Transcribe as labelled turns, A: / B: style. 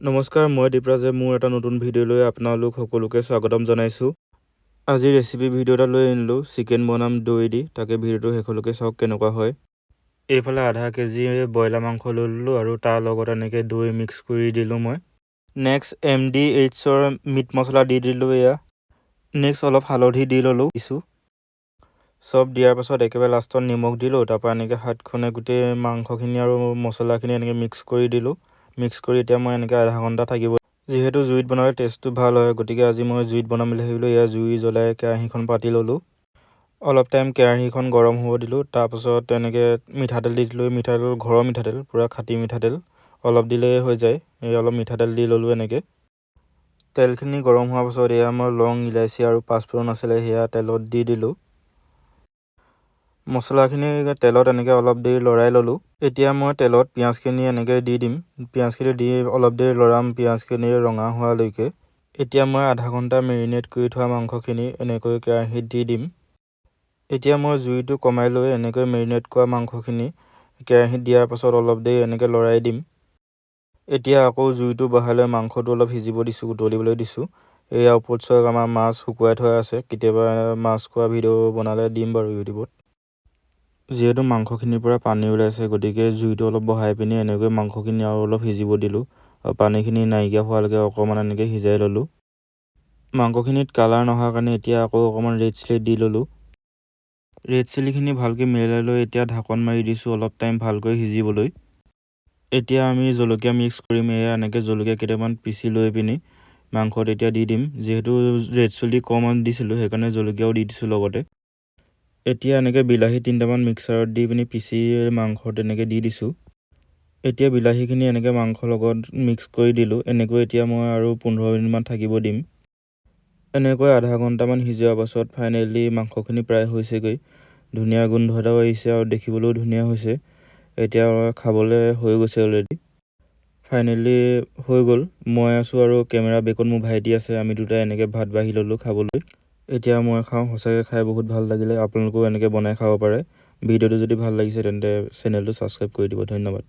A: নমস্কাৰ, মই দীপৰাজে মোৰ এটা নতুন ভিডিঅ'লৈ আপোনালোক সকলোকে স্বাগতম জনাইছোঁ। আজি ৰেচিপি ভিডিঅ' এটা লৈ আনিলোঁ, চিকেন বনাম দৈ দি। তাকে ভিডিঅ'টো শেষলৈকে চাওক কেনেকুৱা হয়। এইফালে আধা কেজি ব্ৰইলাৰ মাংস লৈ ল'লোঁ আৰু তাৰ লগত এনেকৈ দৈ মিক্স কৰি দিলোঁ মই। নেক্সট MDHৰ মিট মছলা দি দিলোঁ এয়া। নেক্সট অলপ হালধি দি ল'লোঁ চব দিয়াৰ পাছত একেবাৰে লাষ্টত নিমখ দিলোঁ। তাৰপৰা এনেকৈ হাতখনে গোটেই মাংসখিনি আৰু মছলাখিনি এনেকৈ মিক্স কৰি দিলোঁ। মিক্স কৰি এতিয়া মই এনেকৈ আধা ঘণ্টা থাকিব। যিহেতু জুইত বনালে টেষ্টটো ভাল হয়, গতিকে আজি মই জুইত বনাম বুলি ভাবিলোঁ। এয়া জুই জ্বলাই কেৰাহীখন পাতি ল'লোঁ। অলপ টাইম কেৰাহীখন গৰম হ'ব দিলোঁ। তাৰপাছত এনেকৈ মিঠাতেল দি দিলোঁ। মিঠাতেল ঘৰৰ মিঠাতেল, পূৰা খাটি মিঠাতেল অলপ দিলেই হৈ যায়। এই অলপ মিঠাতেল দি ল'লোঁ এনেকৈ। তেলখিনি গৰম হোৱাৰ পাছত এয়া মই লং, ইলাচি আৰু পাঁচফোৰণ আছিলে সেয়া তেলত দি দিলোঁ। মছলাখিনি তেলত এনেকৈ অলপ দেৰি লৰাই ল'লোঁ। এতিয়া মই তেলত পিঁয়াজখিনি এনেকৈ দি দিম। পিঁয়াজখিনি দি অলপ দেৰি লৰাম, পিঁয়াজখিনি ৰঙা হোৱালৈকে। এতিয়া মই আধা ঘণ্টা মেৰিনেট কৰি থোৱা মাংসখিনি এনেকৈ কেৰাহীত দি দিম। এতিয়া মই জুইটো কমাই লৈ এনেকৈ মেৰিনেট কৰা মাংসখিনি কেৰাহীত দিয়াৰ পাছত অলপ দেৰি এনেকৈ লৰাই দিম। এতিয়া আকৌ জুইটো বঢ়াই লৈ মাংসটো অলপ সিজিব দিছোঁ, উতলিবলৈ দিছোঁ। এয়া ওপৰত চাওক আমাৰ মাছ শুকুৱাই থোৱা আছে। কেতিয়াবা মাছ খোৱা ভিডিঅ' বনালে দিম বাৰু ইউটিউবত। যিহেতু মাংসখিনিৰ পৰা পানী ওলাইছে, গতিকে জুইটো অলপ বঢ়াই পিনি এনেকৈ মাংসখিনি আৰু অলপ সিজিব দিলোঁ। আৰু পানীখিনি নাইকিয়া হোৱালৈকে অকণমান এনেকৈ সিজাই ল'লোঁ। মাংসখিনিত কালাৰ নোহোৱাৰ কাৰণে এতিয়া আকৌ অকণমান ৰেড চিলি দি ল'লোঁ। ৰেড চিলিখিনি ভালকৈ মিলাই লৈ এতিয়া ঢাকন মাৰি দিছোঁ অলপ টাইম ভালকৈ সিজিবলৈ। এতিয়া আমি জলকীয়া মিক্স কৰিম। এয়া এনেকৈ জলকীয়া কেইটামান পিচি লৈ পিনি মাংসত এতিয়া দি দিম। যিহেতু ৰেড চিলি কম দিছিলোঁ, সেইকাৰণে জলকীয়াও দি দিছোঁ লগতে। এতিয়া এনেকৈ বিলাহী 3টামান মিক্সাৰত দি পিনি পিচি মাংসত এনেকৈ দি দিছোঁ। এতিয়া বিলাহীখিনি এনেকৈ মাংসৰ লগত মিক্স কৰি দিলোঁ। এনেকৈ এতিয়া মই আৰু 15 মিনিটমান থাকিব দিম। এনেকৈ আধা ঘণ্টামান সিজোৱাৰ পাছত ফাইনেলি মাংসখিনি প্ৰায় হৈছেগৈ। ধুনীয়া গোন্ধ এটাও আহিছে আৰু দেখিবলৈও ধুনীয়া হৈছে। এতিয়া খাবলৈ হৈ গৈছে অলৰেডি। ফাইনেলি হৈ গ'ল। মই আছোঁ আৰু কেমেৰা বেকত মোৰ ভাইটি আছে। আমি দুটাই এনেকৈ ভাত বাঢ়ি ল'লোঁ খাবলৈ। এতিয়া মই খাওঁ। সঁচাকৈ খাই বহুত ভাল লাগিলে। আপোনালোকেও এনেকৈ বনাই খাব পাৰে। ভিডিঅ'টো যদি ভাল লাগিছে তেন্তে চেনেলটো ছাবস্ক্ৰাইব কৰি দিব। ধন্যবাদ।